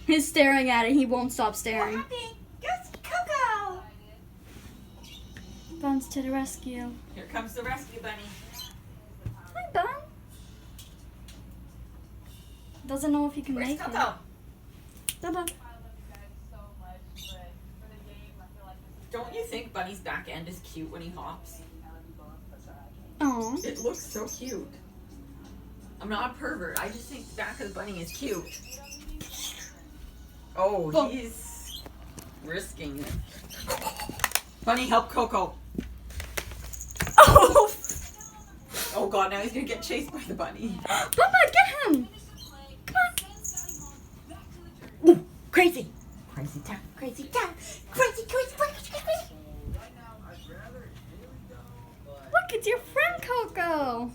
He's staring at it. He won't stop What staring. happened? Go see Coco. Bun's to the rescue. Here comes the rescue bunny. Hi, Bun. Doesn't know if he can Where's make Coco? it. Bye-bye. Don't you think Bunny's back end is cute when he hops? Aw. It looks so cute. I'm not a pervert. I just think the back of the bunny is cute. Oh, Oh. he's risking it. Bunny, help Coco. Oh! Oh god, now he's gonna get chased by the bunny. Papa, get him! Come on. Ooh, crazy. Crazy town, crazy town. Crazy, crazy, crazy, crazy. Look, it's your friend Coco.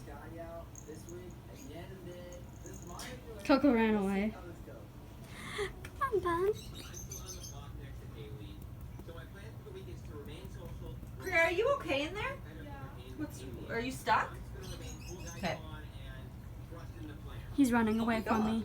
Coco ran away. Come on, Bun. Are you okay in there? Are you stuck? Okay. He's running away from me.